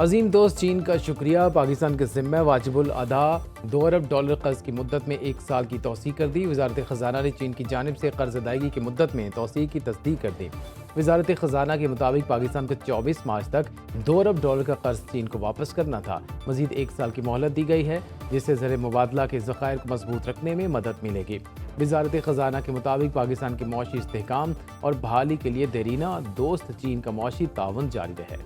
अजीम दोस्त चीन का शुक्रिया, पाकिस्तान के ज़िम्मे वाजिबुल अदा $2 अरब कर्ज की मुद्दत में 1 साल की तौसीक कर दी। वजारत ख़जाना ने चीन की जानिब से कर्ज अदायगी की मुद्दत में तौसीक की तस्दीक कर दी। वजारत ख़जाना के मुताबिक पाकिस्तान को 24 मार्च तक $2 अरब का कर्ज चीन को वापस करना था। मजीद 1 साल की मोहलत दी गई है, जिससे ज़र मुबादला के ज़खायर को मजबूत रखने में मदद मिलेगी। वजारत ख़जाना के मुताबिक पाकिस्तान के मुआशी इस्तेहकाम और बहाली के लिए देरीना दोस्त चीन का मुआशी ताउन जारी रहे।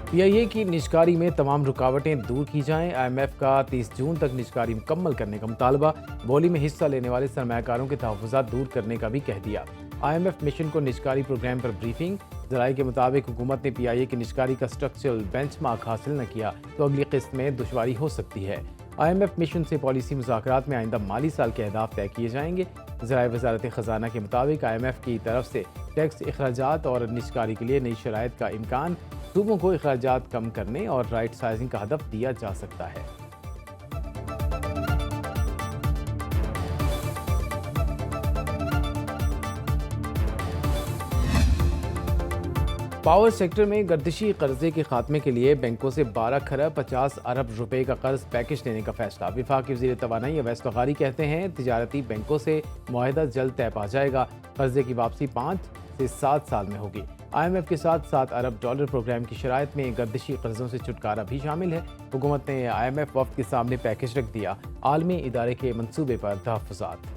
PIA की निजकारी में तमाम रुकावटें दूर की जाएं। IMF का 30 जून तक निजकारी मुकम्मल करने का मुतालबा। बोली में हिस्सा लेने वाले सरमायाकारों के तहफ़्फ़ुज़ात दूर करने का भी कह दिया। IMF मिशन को निजकारी प्रोग्राम पर ब्रीफिंग। ज़राए के मुताबिक हुकूमत ने PIA की निजकारी का स्ट्रक्चरल बेंचमार्क हासिल न किया तो अगली किस्त में दुश्वारी हो सकती है। IMF मिशन से पॉलिसी मुज़ाकरात में आइंदा माली साल के अहदाफ तय किए जाएंगे। ज़राए वज़ारत ख़जाना के मुताबिक IMF की तरफ से टैक्स अखराजात और निजकारी के लिए नई शराइत का इम्कान, सूबों को अखराजात कम करने और राइट साइजिंग का हदफ दिया जा सकता है। पावर सेक्टर में गर्दिशी कर्जे के खात्मे के लिए बैंकों से 12 खरब 50 अरब रुपए का कर्ज पैकेज देने का फैसला। विफाकी वज़ीर तवानाई अवैस फ़ग़ारी कहते हैं तिजारती बैंकों से मुआहदा जल्द तय पा जाएगा। कर्जे की वापसी 5 से 7 साल में होगी। IMF के साथ $7 अरब प्रोग्राम की शराइत में गर्दिशी कर्जों से छुटकारा भी शामिल है। हुकूमत ने IMF वफ़द के सामने पैकेज रख दिया। आलमी इदारे के मंसूबे पर तहफ़्फ़ुज़ात।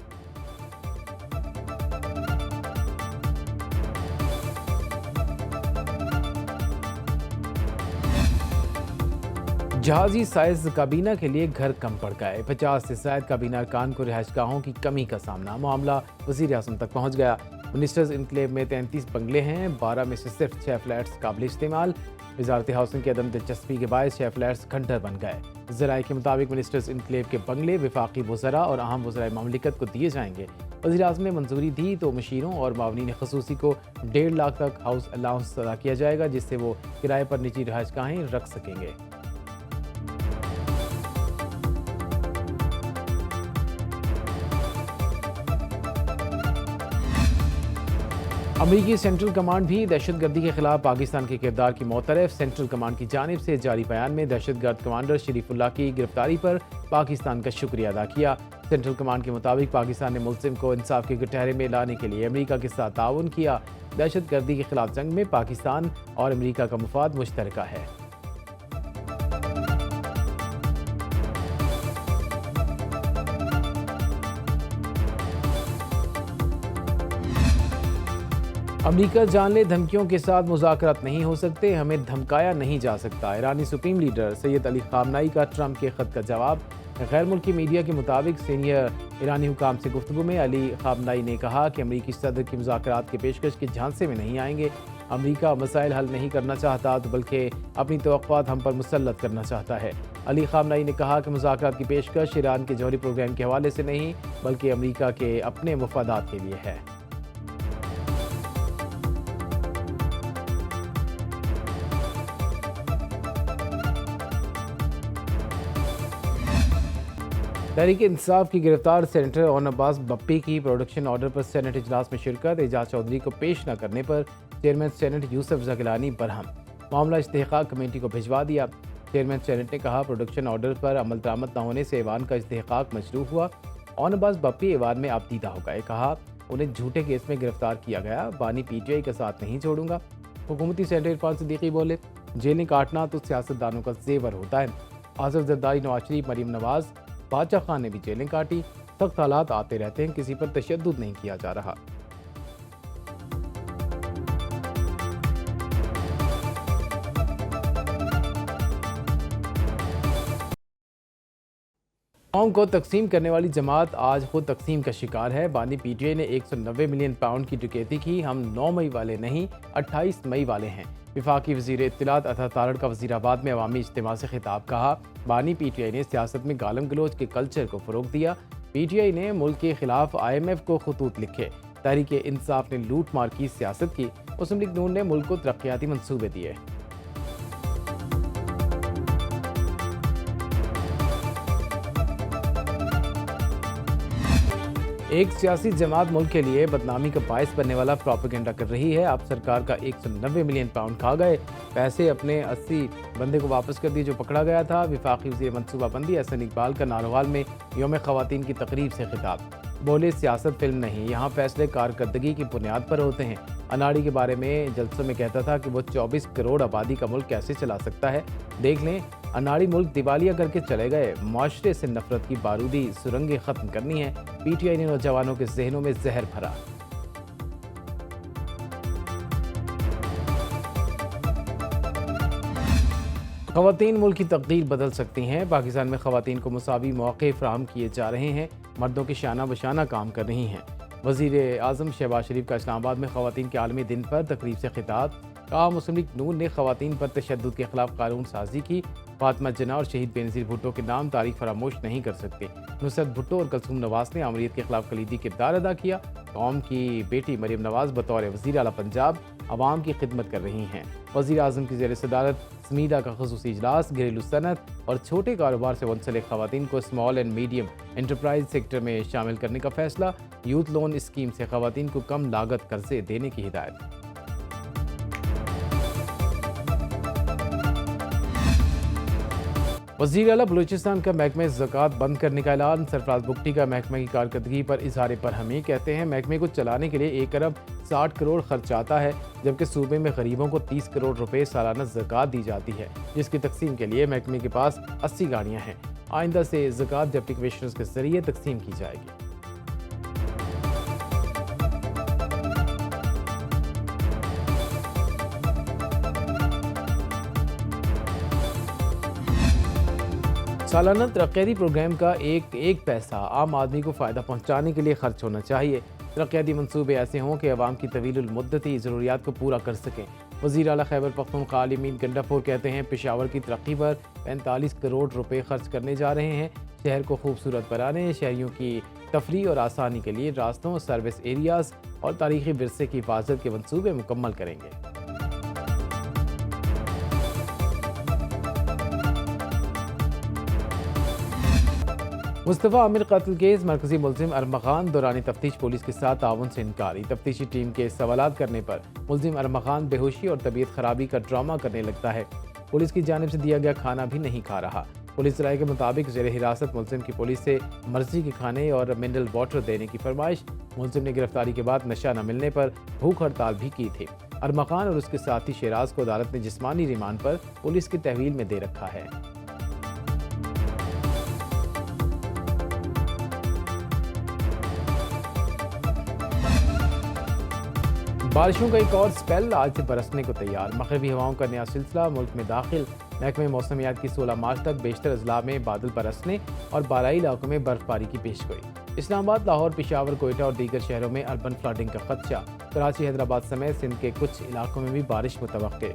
जहाजी साइज काबीना के लिए घर कम पड़ गए। 50 से ज़ायद काबीना अरकान को रिहाइशगाहों की कमी का सामना। मामला वज़ीर आज़म तक पहुँच गया। मिनिस्टर्स इनक्लेव में 33 बंगले हैं, 12 में से सिर्फ 6 फ्लैट्स काबिल इस्तेमाल। वजारत हाउसिंग की अदम दिलचस्पी के बायस 6 फ्लैट्स खंडर बन गए। ज़राए के मुताबिक मिनिस्टर्स इनक्लेव के बंगले विफाकी वज़रा और अहम वज़राए ममलिकत को दिए जाएंगे। वज़ीर आज़म ने मंजूरी दी तो मशीरों और मावनीन ख़ुसूसी को 1.5 लाख तक हाउस अलाउंस अदा किया जाएगा, जिससे वो किराए पर निजी रिहाइशगाहें रख सकेंगे। अमरीकी सेंट्रल कमांड भी दहशतगर्दी के खिलाफ पाकिस्तान के किरदार की मोतरफ। सेंट्रल कमांड की जानिब से जारी बयान में दहशतगर्द कमांडर शरीफुल्लाह की गिरफ्तारी पर पाकिस्तान का शुक्रिया अदा किया। सेंट्रल कमांड के मुताबिक पाकिस्तान ने मुल्ज़िम को इंसाफ के कटहरे में लाने के लिए अमरीका के साथ ताउन किया। दहशतगर्दी के खिलाफ जंग में पाकिस्तान और अमरीका का मुफाद मुश्तरका है। अमरीका जानले धमकियों के साथ मुज़ाकरात नहीं हो सकते, हमें धमकाया नहीं जा सकता। ईरानी सुप्रीम लीडर सैयद अली ख़ामनेई का ट्रंप के ख़त का जवाब। गैर मुल्की मीडिया के मुताबिक सीनियर ईरानी हुकाम से गुफ्तगू में अली ख़ामनेई ने कहा कि अमरीकी सदर की मुज़ाकरात की पेशकश के झांसे में नहीं आएंगे। अमरीका मसाइल हल नहीं करना चाहता तो बल्कि अपनी तवक्कुआत हम पर मुसल्लत करना चाहता है। अली ख़ामनेई ने कहा कि मुज़ाकरात की पेशकश ईरान के जौहरी प्रोग्राम के हवाले से नहीं बल्कि अमरीका के अपने मफादात के लिए है। तहरीक इंसाफ की गिरफ्तार सेनेटर ओन अब्बास बप्पी की प्रोडक्शन ऑर्डर पर सेनेट इजलास में शिरकत। एजाज चौधरी को पेश न करने पर चेयरमैन सेनेट यूसुफ ज़गिलानी बरहम। मामला इस्तेहकाक कमेटी को भिजवा दिया। चेयरमैन सेनेट ने कहा प्रोडक्शन ऑर्डर पर अमल दरामद न होने से ऐवान का इस्तेहकाक मशरू हुआ। ओन अब्बास बप्पी ऐवान में आबदीदा हो गए। कहा उन्हें झूठे केस में गिरफ्तार किया गया, बानी PTI का साथ नहीं छोड़ूंगा। हुकूमती सेनेटर इरफान सिद्दीकी बोले जेलें काटना तो सियासतदानों का जेवर होता है। आसिफ जरदारी, नवाज शरीफ, मरीम नवाज, बादशाह खान ने भी जेलें काटी। सख्त हालात आते रहते हैं, किसी पर तशद्दुद नहीं किया जा रहा। कौम को तकसीम करने वाली जमात आज खुद तकसीम का शिकार है। बानी PTI ने 190 मिलियन पाउंड की डकैती की। हम 9 मई वाले नहीं 28 मई वाले हैं। विफाकी वज़ीर इत्तलात अता तारड़ का वज़ीराबाद में अवामी इज्तिमा से खिताब। कहा बानी PTI ने सियासत में गालम गलोच के कल्चर को फ़रोग़ दिया। PTI ने मुल्क के खिलाफ IMF को खतूत लिखे। तहरीक इंसाफ ने लूट मार की सियासत की। मुस्लिम लीग नून ने मुल्क को तरक्याती मंसूबे दिए। एक सियासी जमात मुल्क के लिए बदनामी का बायस बनने वाला प्रोपेगेंडा कर रही है। आप सरकार का 190 मिलियन पाउंड खा गए, पैसे अपने 80 बंदे को वापस कर दिए जो पकड़ा गया था। वफाकी वज़ीर मनसूबाबंदी एहसन इकबाल का नारोवाल में यौम ख़वातीन की तकरीब से खिताब। बोले सियासत फिल्म नहीं, यहाँ फैसले कारकर्दगी की बुनियाद पर होते हैं। अनाड़ी के बारे में जलसों में कहता था कि वो 24 करोड़ आबादी का मुल्क कैसे चला सकता है। देख लें, अनाड़ी मुल्क दिवालिया करके चले गए। माशरे से नफरत की बारूदी सुरंगें खत्म करनी है। पीटीआई ने नौजवानों के जहनों में जहर भरा। ख़वातीन मुल्क की तकदीर बदल सकती हैं। पाकिस्तान में ख़वातीन को मुसावी मौक़े फ़राहम किए जा रहे हैं। मर्दों के शाना बशाना काम कर रही हैं। वज़ीर आज़म शहबाज शरीफ का इस्लामाबाद में ख़वातीन के आलमी दिन पर तकरीब से खिताब। कहा, मुस्लिम लीग नून ने ख़वातीन पर तशद्दुद के खिलाफ कानून साजी की। फातिमा जना और शहीद बेनज़ीर भुट्टो के नाम तारीख फरामोश नहीं कर सकते। नुसरत भुट्टो और कलसूम नवाज़ ने आमरीत के खिलाफ कलीदी किरदार अदा किया। कौम की बेटी मरीम नवाज़ बतौर वज़ीर आला पंजाब आवाम की खिदमत कर रही हैं। वज़ीर आज़म की ज़ेर सदारत स्मीदा का ख़ुसूसी इजलास। घरेलू सनत और छोटे कारोबार से मुंसलिक ख़वातीन को small and medium enterprise sector में शामिल करने का फैसला। यूथ लोन स्कीम से ख़वातीन को कम लागत कर्जे देने की हिदायत। वज़ीर आला बलूचिस्तान का महकमे ज़कात बंद करने का ऐलान। सरफराज बुगटी का महकमे की कारकर्दगी पर इज़हार बरहमी। कहते हैं, महकमे को चलाने के लिए 1 अरब 60 करोड़ खर्च आता है, जबकि सूबे में गरीबों को 30 करोड़ रुपए सालाना ज़कात दी जाती है, जिसकी तकसीम के लिए महकमे के पास 80 गाड़ियाँ हैं। आइंदा से ज़कात डिप्टी कमिश्नर्स के जरिए तकसीम की जाएगी। सालाना तरक्याती प्रोग्राम का एक पैसा आम आदमी को फ़ायदा पहुंचाने के लिए खर्च होना चाहिए। तरक्याती मंसूबे ऐसे हों कि अवाम की तवीलुल मुद्दती ज़रूरियात को पूरा कर सकें। वज़ीर आला खैबर पख्तूनख्वा आलिमीन गंडापुर कहते हैं, पेशावर की तरक्की पर 45 करोड़ रुपए खर्च करने जा रहे हैं। शहर को खूबसूरत बनाने, शहरियों की तफरीह और आसानी के लिए रास्तों, सर्विस एरियाज़ और तारीख़ी विरसे की हिफाजत के मंसूबे मुकम्मल करेंगे। मुस्तफ़ा आमिर कत्ल केस मरकजी मुलजिम अरमग़ान दौरान तफ्तीश पुलिस के साथ ताउन से इनकारी। तफ्तीशी टीम के सवालात करने पर मुलजिम अरमग़ान बेहोशी और तबीयत खराबी का ड्रामा करने लगता है। पुलिस की जानिब से दिया गया खाना भी नहीं खा रहा। पुलिस राय के मुताबिक ज़ेर हिरासत मुलजिम की पुलिस से मर्जी के खाने और मिनरल वाटर देने की फरमाइश। मुलजिम ने गिरफ्तारी के बाद नशा न मिलने पर भूख हड़ताल भी की थी। अरमग़ान और उसके साथी शेराज को अदालत ने जिस्मानी रिमांड पर पुलिस की तहवील में दे रखा है। बारिशों का एक और स्पेल आज से बरसने को तैयार। मगरबी हवाओं का नया सिलसिला मुल्क में दाखिल। महकमे मौसमियात की 16 मार्च तक बेशतर अजला में बादल बरसने और बाराई इलाकों में बर्फबारी की पेशगोई। इस्लामाबाद, लाहौर, पेशावर, कोयटा और दीगर शहरों में अर्बन फ्लडिंग का खदशा। कराची, हैदराबाद समेत सिंध के कुछ इलाकों में भी बारिश मुतवक्के।